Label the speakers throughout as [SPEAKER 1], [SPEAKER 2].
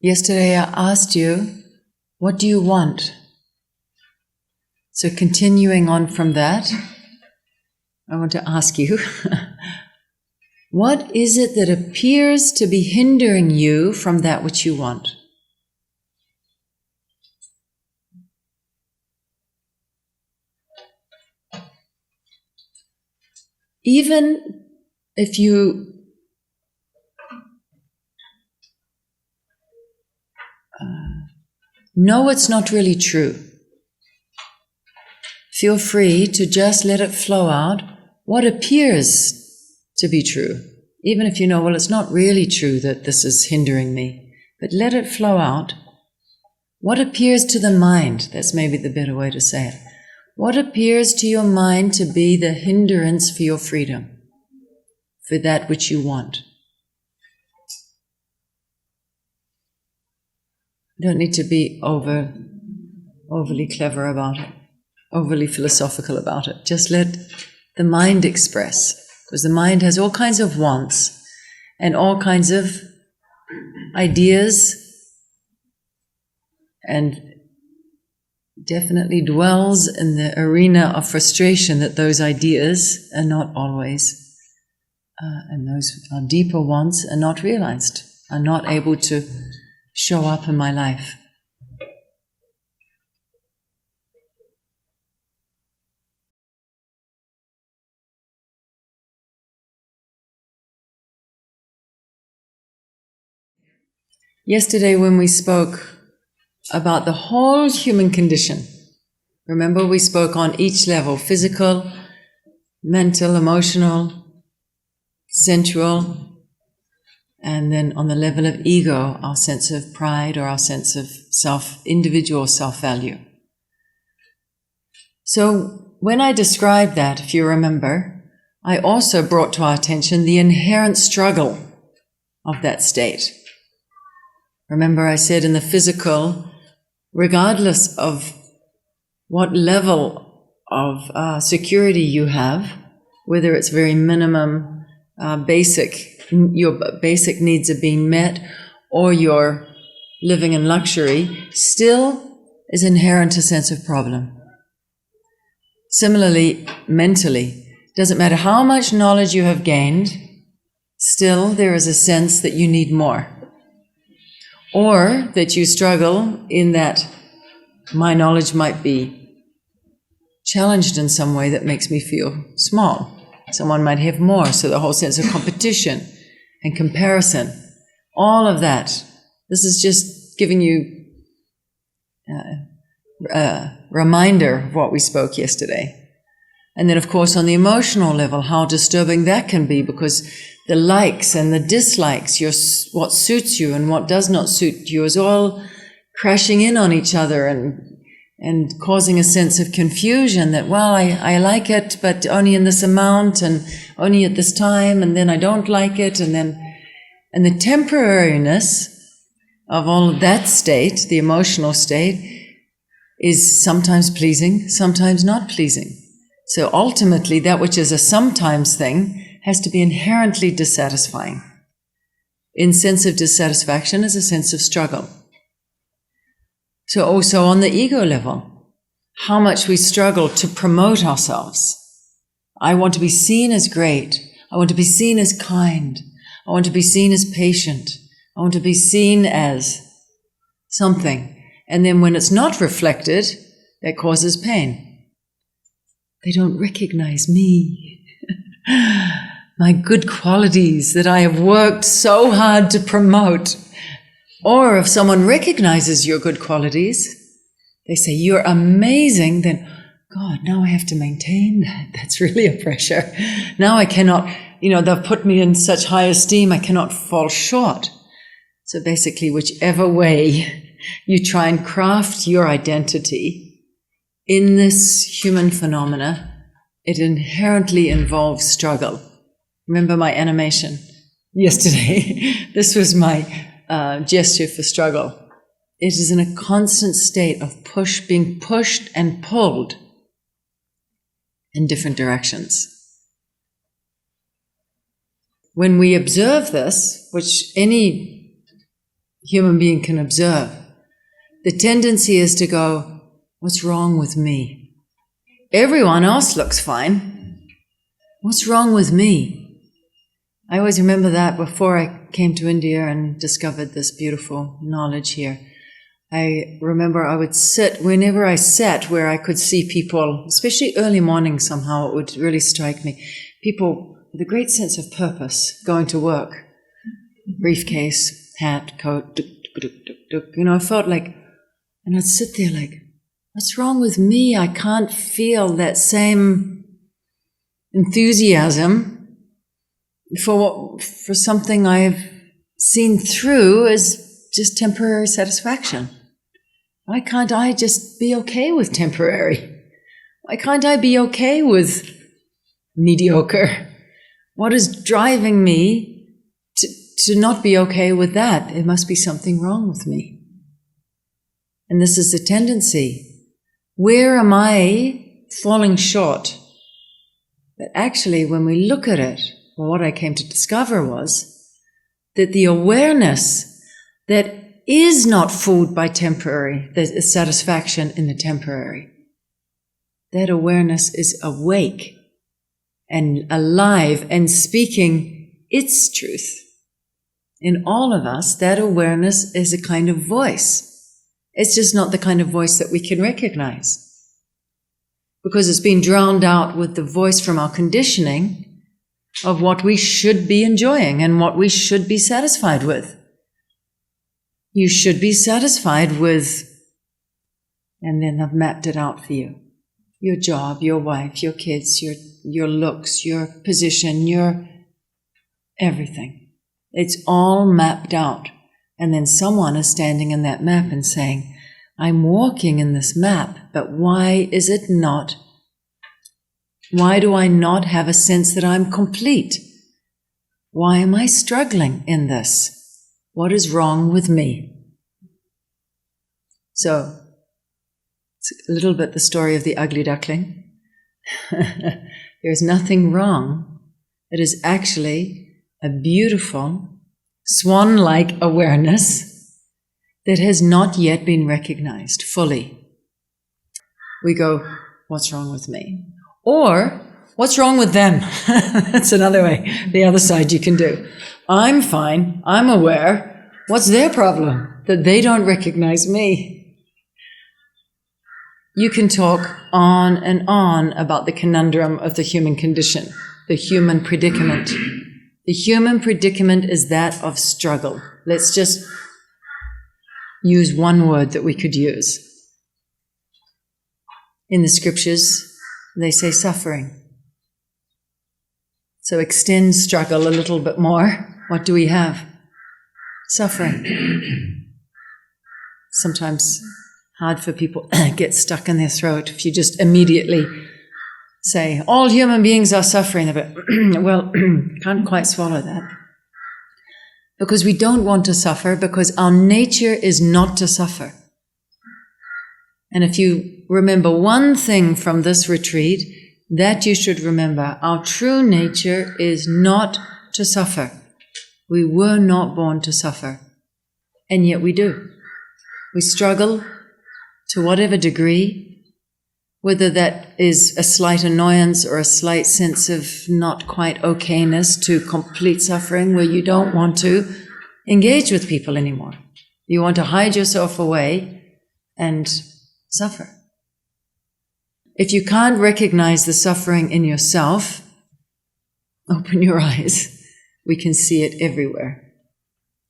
[SPEAKER 1] Yesterday I asked you, what do you want? So continuing on from that, I want to ask you, what is it that appears to be hindering you from that which you want? Even if you know it's not really true, feel free to just let it flow out what appears to be true. Even if you know, well, it's not really true that this is hindering me, but let it flow out. What appears to the mind, that's maybe the better way to say it. What appears to your mind to be the hindrance for your freedom, for that which you want? You don't need to be overly clever about it, overly philosophical about it. Just let the mind express, because the mind has all kinds of wants and all kinds of ideas, and definitely dwells in the arena of frustration that those ideas are not always, and those are deeper wants are not realized, are not able to show up in my life. Yesterday when we spoke about the whole human condition, remember we spoke on each level, physical, mental, emotional, sensual, and then on the level of ego, our sense of pride or our sense of individual self-value. So when I described that, if you remember, I also brought to our attention the inherent struggle of that state. Remember I said in the physical, regardless of what level of security you have, whether it's very minimum, your basic needs are being met, or you're living in luxury, still is inherent a sense of problem. Similarly, mentally, doesn't matter how much knowledge you have gained, still there is a sense that you need more. Or that you struggle in that my knowledge might be challenged in some way that makes me feel small. Someone might have more, so the whole sense of competition and comparison, all of that. This is just giving you a reminder of what we spoke yesterday. And then, of course, on the emotional level, how disturbing that can be, because the likes and the dislikes, what suits you and what does not suit you, is all crashing in on each other and causing a sense of confusion that, well, I like it, but only in this amount and only at this time, and then I don't like it, and the temporariness of all of that state, the emotional state, is sometimes pleasing, sometimes not pleasing. So ultimately, that which is a sometimes thing has to be inherently dissatisfying. In sense of dissatisfaction is a sense of struggle. So also on the ego level, how much we struggle to promote ourselves. I want to be seen as great. I want to be seen as kind. I want to be seen as patient. I want to be seen as something. And then when it's not reflected, that causes pain. They don't recognize me. My good qualities that I have worked so hard to promote. Or if someone recognizes your good qualities, they say, you're amazing, then, God, now I have to maintain that. That's really a pressure. Now I cannot, they've put me in such high esteem, I cannot fall short. So basically, whichever way you try and craft your identity in this human phenomena, it inherently involves struggle. Remember my animation yesterday? This was my gesture for struggle. It is in a constant state of being pushed and pulled in different directions. When we observe this, which any human being can observe, the tendency is to go, what's wrong with me? Everyone else looks fine. What's wrong with me? I always remember that before I came to India and discovered this beautiful knowledge here. I remember I would sit, whenever I sat where I could see people, especially early morning somehow, it would really strike me. People with a great sense of purpose going to work. Briefcase, hat, coat, I felt like, and I'd sit there like, what's wrong with me? I can't feel that same enthusiasm for something I've seen through as just temporary satisfaction. Why can't I just be okay with temporary? Why can't I be okay with mediocre? What is driving me to not be okay with that? It must be something wrong with me. And this is the tendency. Where am I falling short? But actually, when we look at it, well, what I came to discover was that the awareness that is not fooled by temporary, the satisfaction in the temporary. That awareness is awake and alive and speaking its truth. In all of us, that awareness is a kind of voice. It's just not the kind of voice that we can recognize, because it's been drowned out with the voice from our conditioning of what we should be enjoying and what we should be satisfied with. You should be satisfied with, and then I've mapped it out for you. Your job, your wife, your kids, your looks, your position, your everything. It's all mapped out. And then someone is standing in that map and saying, I'm walking in this map, but why is it not? Why do I not have a sense that I'm complete? Why am I struggling in this? What is wrong with me? So, it's a little bit the story of the ugly duckling. There's nothing wrong. It is actually a beautiful, swan-like awareness that has not yet been recognized fully. We go, what's wrong with me? Or, what's wrong with them? That's another way, the other side you can do. I'm fine, I'm aware. What's their problem? That they don't recognize me. You can talk on and on about the conundrum of the human condition, the human predicament. The human predicament is that of struggle. Let's just use one word that we could use. In the scriptures, they say suffering. So extend struggle a little bit more. What do we have? Suffering. Sometimes hard for people get stuck in their throat if you just immediately say, all human beings are suffering. Well, can't quite swallow that. Because we don't want to suffer, because our nature is not to suffer. And if you remember one thing from this retreat, that you should remember, our true nature is not to suffer. We were not born to suffer. And yet we do. We struggle to whatever degree, whether that is a slight annoyance or a slight sense of not quite okayness to complete suffering where you don't want to engage with people anymore. You want to hide yourself away and suffer. If you can't recognize the suffering in yourself, open your eyes. We can see it everywhere,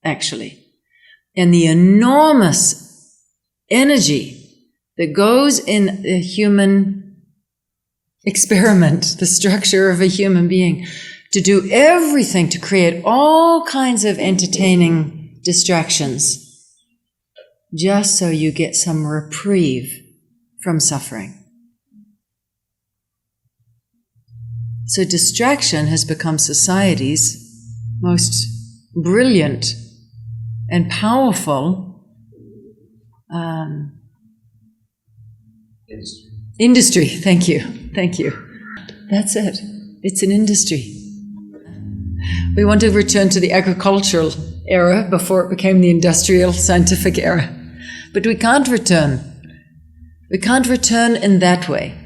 [SPEAKER 1] actually. And the enormous energy that goes in the human experiment, the structure of a human being, to do everything to create all kinds of entertaining distractions, just so you get some reprieve from suffering. So distraction has become society's most brilliant and powerful industry. Thank you. That's it. It's an industry. We want to return to the agricultural era before it became the industrial scientific era. But we can't return. We can't return in that way.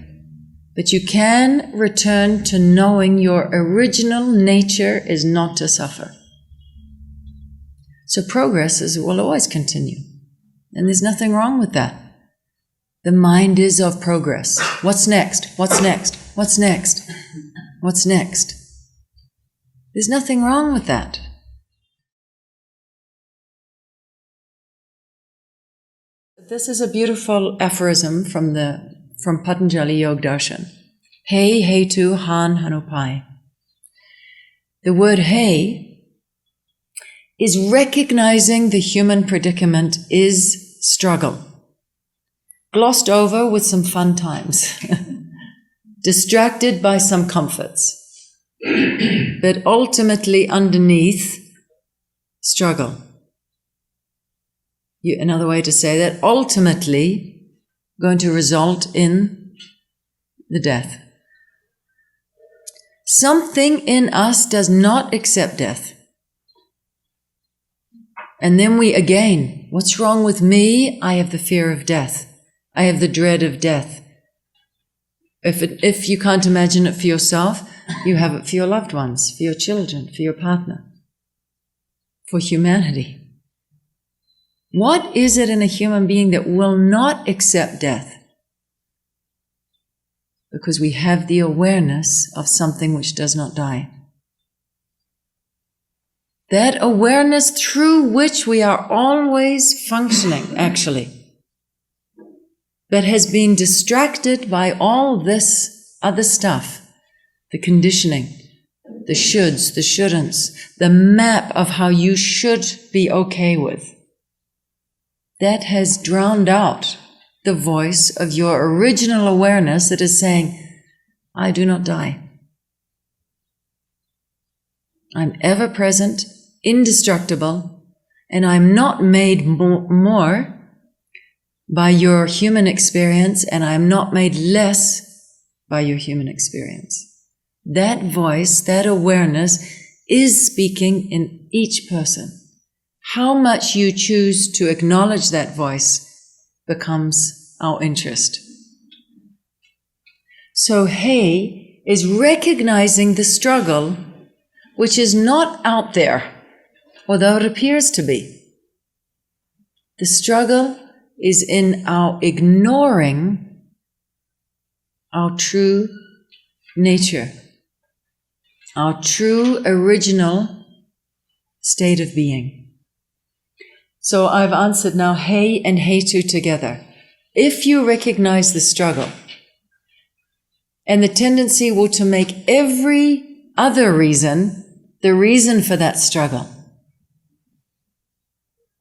[SPEAKER 1] But you can return to knowing your original nature is not to suffer. So will always continue. And there's nothing wrong with that. The mind is of progress. What's next? What's next? What's next? What's next? There's nothing wrong with that. This is a beautiful aphorism from Patanjali Yoga Darshan. He hetu han hanupai. The word he is recognizing the human predicament is struggle. Glossed over with some fun times. Distracted by some comforts. But ultimately underneath, struggle. Another way to say that, ultimately going to result in the death. Something in us does not accept death. And then what's wrong with me? I have the fear of death. I have the dread of death. If you can't imagine it for yourself, you have it for your loved ones, for your children, for your partner, for humanity. What is it in a human being that will not accept death? Because we have the awareness of something which does not die. That awareness through which we are always functioning, actually, but has been distracted by all this other stuff, the conditioning, the shoulds, the shouldn'ts, the map of how you should be okay with. That has drowned out the voice of your original awareness that is saying, I do not die. I'm ever present, indestructible, and I'm not made more by your human experience, and I'm not made less by your human experience. That voice, that awareness is speaking in each person. How much you choose to acknowledge that voice becomes our interest. So he is recognizing the struggle which is not out there, although it appears to be. The struggle is in our ignoring our true nature, our true original state of being. So I've answered now he and hetu together. If you recognize the struggle and the tendency will to make every other reason the reason for that struggle.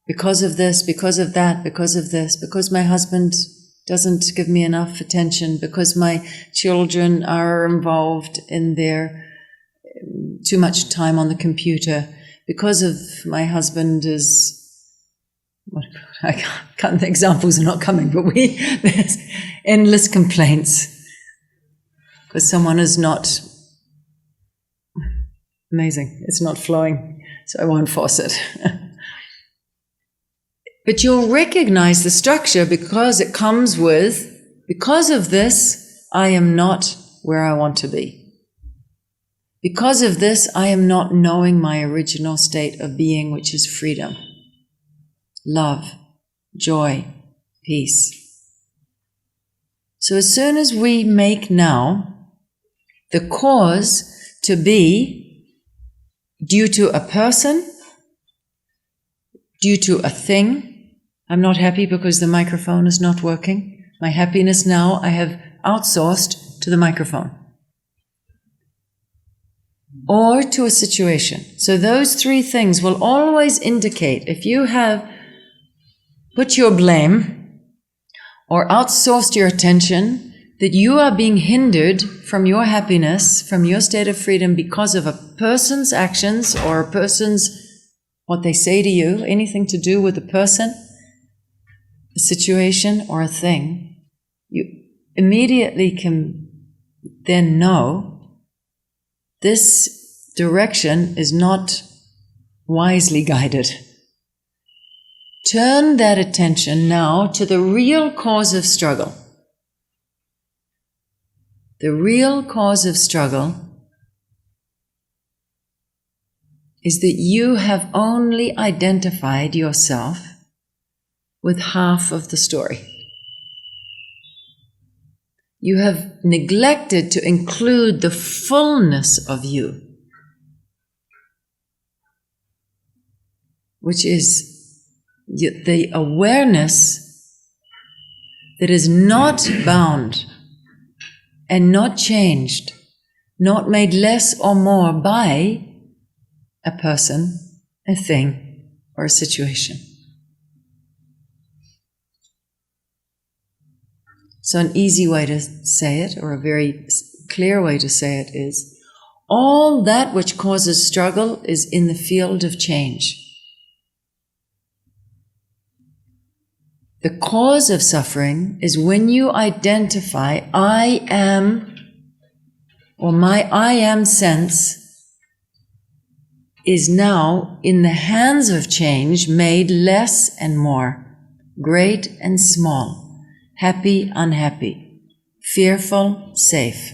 [SPEAKER 1] Because of this, because of that, because of this, because my husband doesn't give me enough attention, because my children are involved in their too much time on the computer, because of my husband is, I can't, the examples are not coming, but there's endless complaints because someone is not amazing, it's not flowing, so I won't force it. But you'll recognize the structure because it comes with, because of this, I am not where I want to be. Because of this, I am not knowing my original state of being, which is freedom, love, joy, peace. So as soon as we make now the cause to be due to a person, due to a thing, I'm not happy because the microphone is not working. My happiness now I have outsourced to the microphone. Or to a situation. So those three things will always indicate, if you have put your blame or outsourced your attention, that you are being hindered from your happiness, from your state of freedom because of a person's actions or a person's, what they say to you, anything to do with a person, a situation, or a thing, you immediately can then know this direction is not wisely guided. Turn that attention now to the real cause of struggle. The real cause of struggle is that you have only identified yourself with half of the story. You have neglected to include the fullness of you, which is the awareness that is not bound and not changed, not made less or more by a person, a thing, or a situation. So an easy way to say it, or a very clear way to say it, is all that which causes struggle is in the field of change. The cause of suffering is when you identify I am, or my I am sense is now in the hands of change, made less and more, great and small, happy, unhappy, fearful, safe.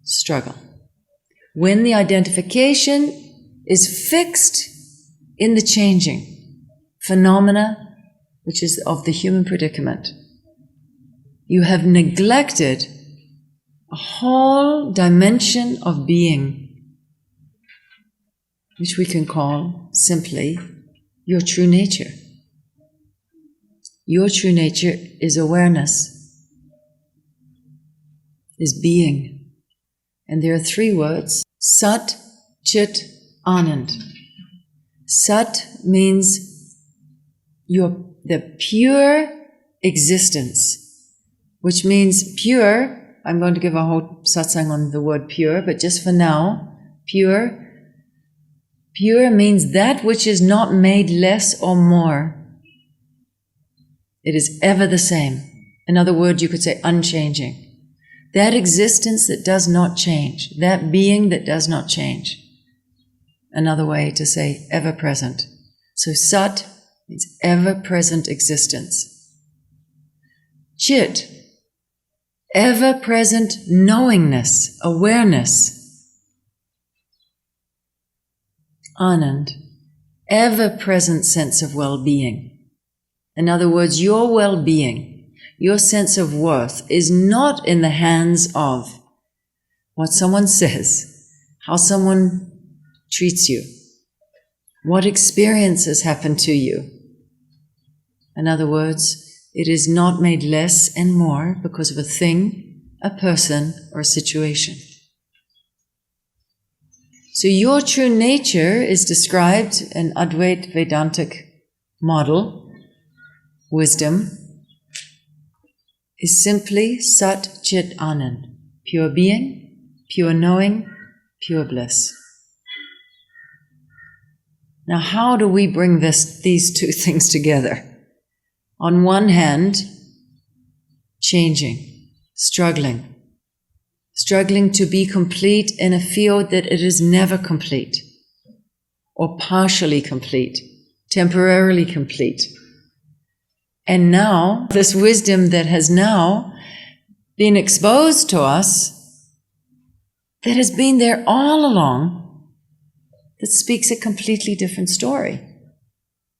[SPEAKER 1] Struggle. When the identification is fixed in the changing phenomena, which is of the human predicament, you have neglected a whole dimension of being, which we can call simply your true nature. Your true nature is awareness, is being. And there are three words: Sat, Chit, Anand. Sat means the pure existence, which means pure. I'm going to give a whole satsang on the word pure, but just for now, pure. Pure means that which is not made less or more. It is ever the same. In other words, you could say unchanging. That existence that does not change, that being that does not change. Another way to say ever present. So Sat means ever-present existence. Chit, ever-present knowingness, awareness. Anand, ever-present sense of well-being. In other words, your well-being, your sense of worth is not in the hands of what someone says, how someone treats you, what experiences happen to you. In other words, it is not made less and more because of a thing, a person, or a situation. So your true nature is described in Advait Vedantic model. Wisdom is simply Sat Chit Anand, pure being, pure knowing, pure bliss. Now, how do we bring these two things together? On one hand, changing, struggling to be complete in a field that it is never complete, or partially complete, temporarily complete. And now, this wisdom that has now been exposed to us, that has been there all along, that speaks a completely different story.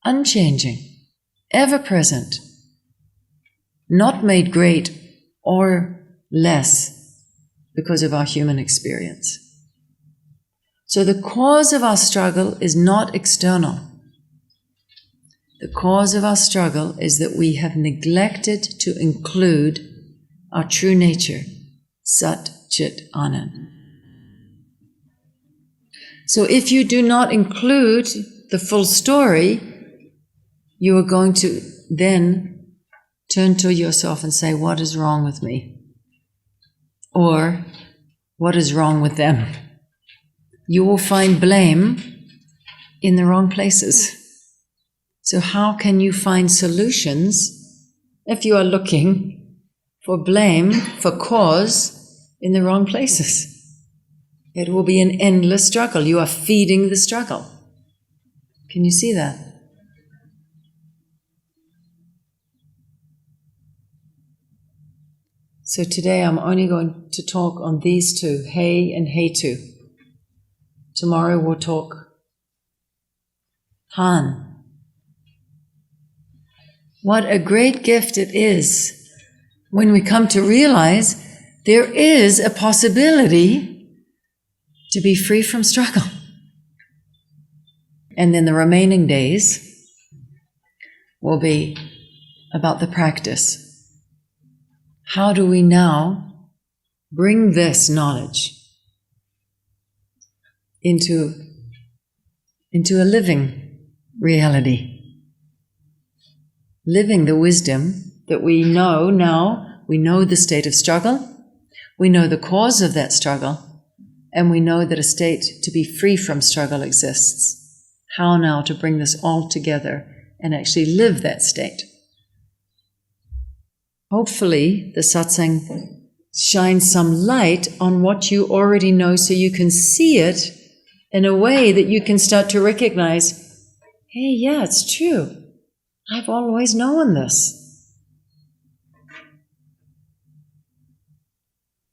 [SPEAKER 1] Unchanging, ever present, not made great or less because of our human experience. So the cause of our struggle is not external. The cause of our struggle is that we have neglected to include our true nature, Sat Chit Anand. So if you do not include the full story, you are going to then turn to yourself and say, what is wrong with me? Or, what is wrong with them? You will find blame in the wrong places. So how can you find solutions if you are looking for blame, for cause, in the wrong places? It will be an endless struggle. You are feeding the struggle. Can you see that? So today I'm only going to talk on these two, He and Hetu. Tomorrow we'll talk Han. What a great gift it is when we come to realize there is a possibility to be free from struggle. And then the remaining days will be about the practice. How do we now bring this knowledge into a living reality? Living the wisdom that we know now. We know the state of struggle, we know the cause of that struggle, and we know that a state to be free from struggle exists. How now to bring this all together and actually live that state? Hopefully, the satsang shines some light on what you already know so you can see it in a way that you can start to recognize, hey, yeah, it's true. I've always known this.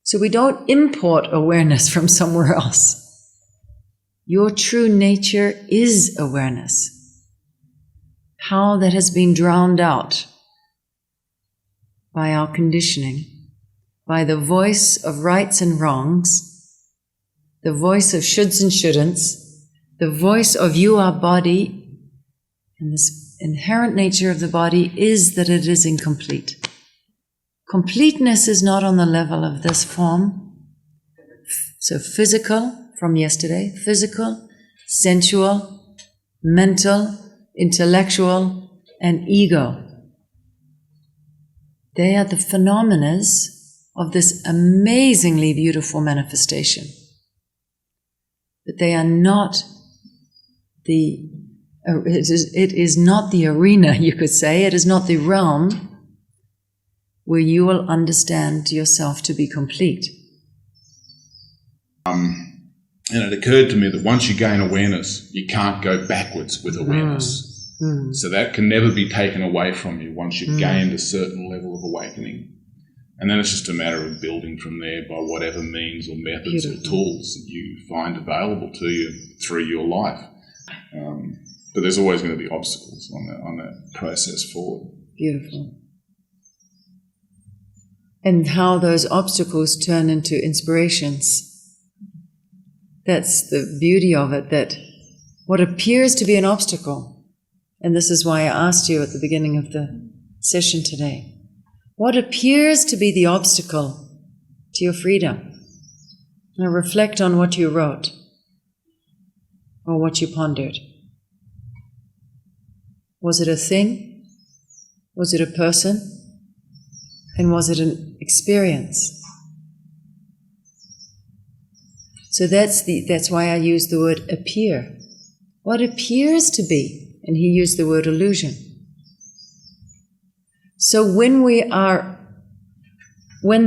[SPEAKER 1] So we don't import awareness from somewhere else. Your true nature is awareness. How that has been drowned out by our conditioning, by the voice of rights and wrongs, the voice of shoulds and shouldn'ts, the voice of you are body, and this inherent nature of the body is that it is incomplete. Completeness is not on the level of this form. So physical, from yesterday, physical, sensual, mental, intellectual, and ego. They are the phenomena of this amazingly beautiful manifestation. But they are not it is not the arena, you could say. It is not the realm where you will understand yourself to be complete.
[SPEAKER 2] And it occurred to me that once you gain awareness, you can't go backwards with awareness. So that can never be taken away from you once you've gained a certain level of awakening. And then it's just a matter of building from there by whatever means or methods or tools that you find available to you through your life. But there's always going to be obstacles on that process forward.
[SPEAKER 1] Beautiful. And how those obstacles turn into inspirations. That's the beauty of it, that what appears to be an obstacle, and this is why I asked you at the beginning of the session today, what appears to be the obstacle to your freedom? Now reflect on what you wrote or what you pondered. Was it a thing? Was it a person? And was it an experience? So that's why I use the word appear. What appears to be? And he used the word illusion. So when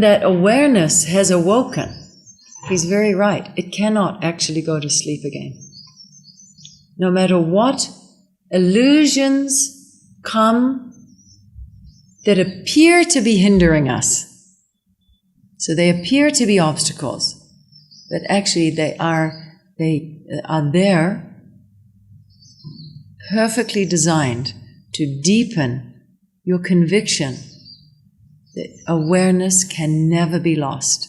[SPEAKER 1] that awareness has awoken, he's very right, it cannot actually go to sleep again. No matter what illusions come that appear to be hindering us. So they appear to be obstacles, but actually they are there perfectly designed to deepen your conviction that awareness can never be lost.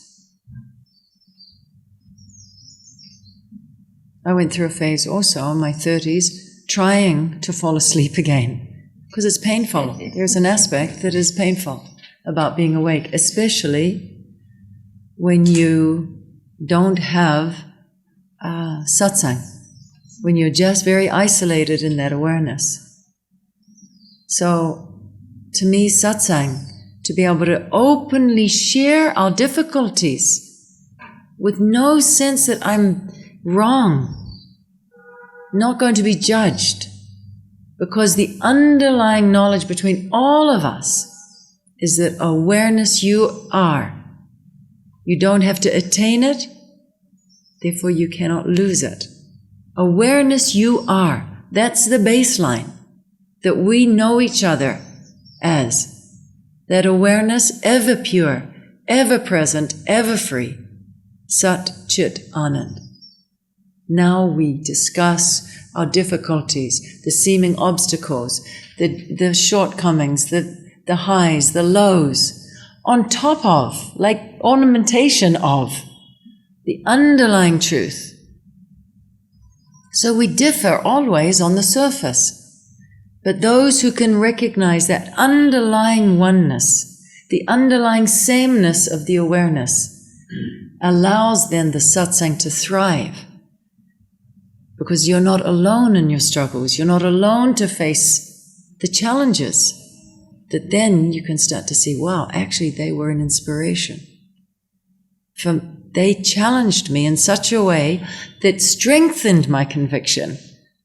[SPEAKER 1] I went through a phase also in my 30s trying to fall asleep again because it's painful. There's an aspect that is painful about being awake, especially when you don't have satsang, when you're just very isolated in that awareness. So, to me, satsang, to be able to openly share our difficulties with no sense that I'm wrong, not going to be judged, because the underlying knowledge between all of us is that awareness you are. You don't have to attain it, therefore you cannot lose it. Awareness you are. That's the baseline, that we know each other as. That awareness, ever pure, ever present, ever free. Sat Chit Anand. Now we discuss our difficulties, the seeming obstacles, the shortcomings, the highs, the lows, on top of, like ornamentation of, the underlying truth. So we differ always on the surface. But those who can recognize that underlying oneness, the underlying sameness of the awareness, allows then the satsang to thrive. Because you're not alone in your struggles, you're not alone to face the challenges. That then you can start to see, wow, actually they were an inspiration. They challenged me in such a way that strengthened my conviction.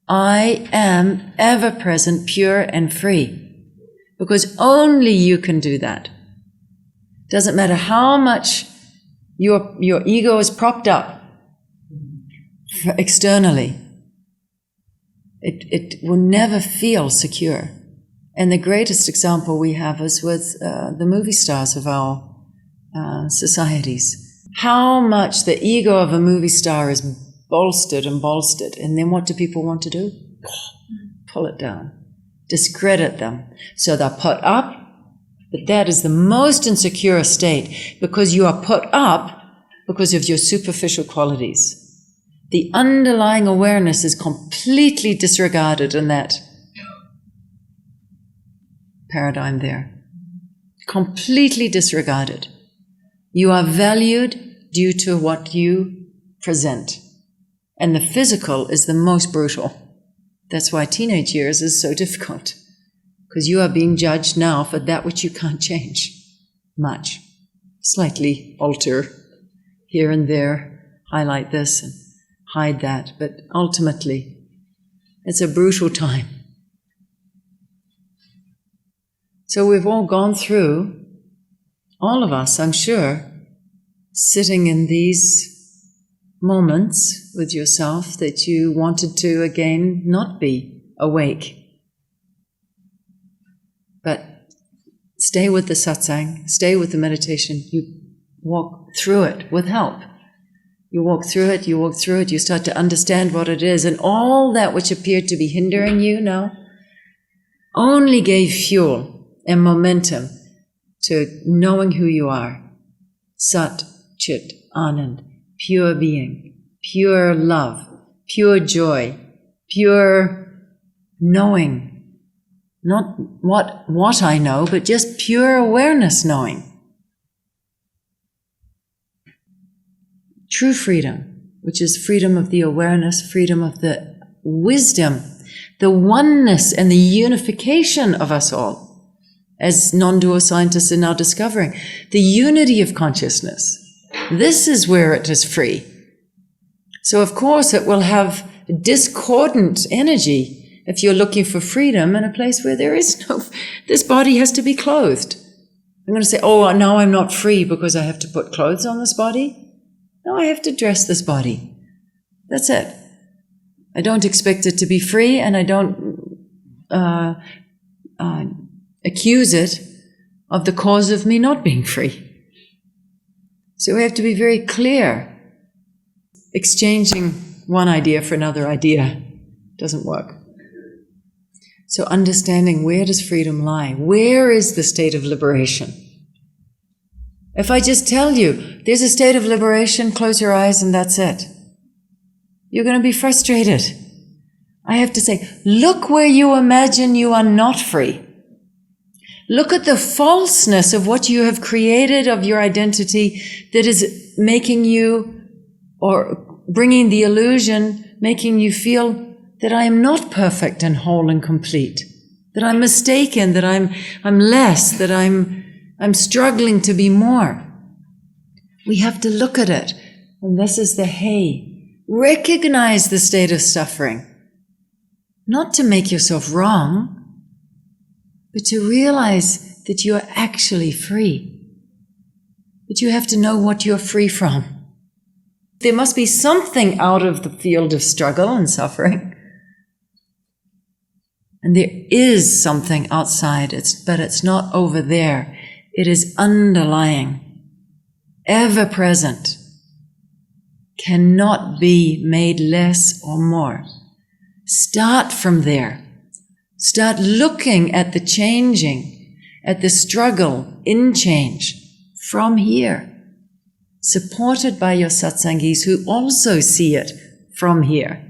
[SPEAKER 1] I am ever present, pure and free. Because only you can do that. Doesn't matter how much your ego is propped up externally. It will never feel secure. And the greatest example we have is with the movie stars of our societies. How much the ego of a movie star is bolstered, and then what do people want to do? Pull it down, discredit them. So they're put up, but that is the most insecure state, because you are put up because of your superficial qualities. The underlying awareness is completely disregarded in that paradigm there. Completely disregarded. You are valued due to what you present. And the physical is the most brutal. That's why teenage years is so difficult. Because you are being judged now for that which you can't change much. Slightly alter here and there, highlight this and hide that. But ultimately, it's a brutal time. So we've all gone through, all of us, I'm sure, sitting in these moments with yourself that you wanted to again not be awake. But stay with the satsang, stay with the meditation. You walk through it with help. You walk through it, you start to understand what it is, and all that which appeared to be hindering you now only gave fuel and momentum to knowing who you are. Sat, Chit, Anand, pure being, pure love, pure joy, pure knowing. Not what I know, but just pure awareness knowing. True freedom, which is freedom of the awareness, freedom of the wisdom, the oneness and the unification of us all, as non-dual scientists are now discovering, the unity of consciousness. This is where it is free. So of course it will have discordant energy if you're looking for freedom in a place where there is no, this body has to be clothed. I'm going to say, oh, now I'm not free because I have to put clothes on this body. No, I have to dress this body. That's it. I don't expect it to be free, and I don't accuse it of the cause of me not being free. So we have to be very clear. Exchanging one idea for another idea doesn't work. So understanding, where does freedom lie? Where is the state of liberation? If I just tell you, there's a state of liberation, close your eyes and that's it, you're going to be frustrated. I have to say, look where you imagine you are not free. Look at the falseness of what you have created of your identity that is making you, or bringing the illusion, making you feel that I am not perfect and whole and complete, that I'm mistaken, that I'm less, that I'm struggling to be more. We have to look at it. And this is the hey. Recognize the state of suffering. Not to make yourself wrong, but to realize that you are actually free. But you have to know what you're free from. There must be something out of the field of struggle and suffering. And there is something outside, but it's not over there. It is underlying, ever present, cannot be made less or more. Start from there. Start looking at the changing, at the struggle in change from here, supported by your satsangis who also see it from here.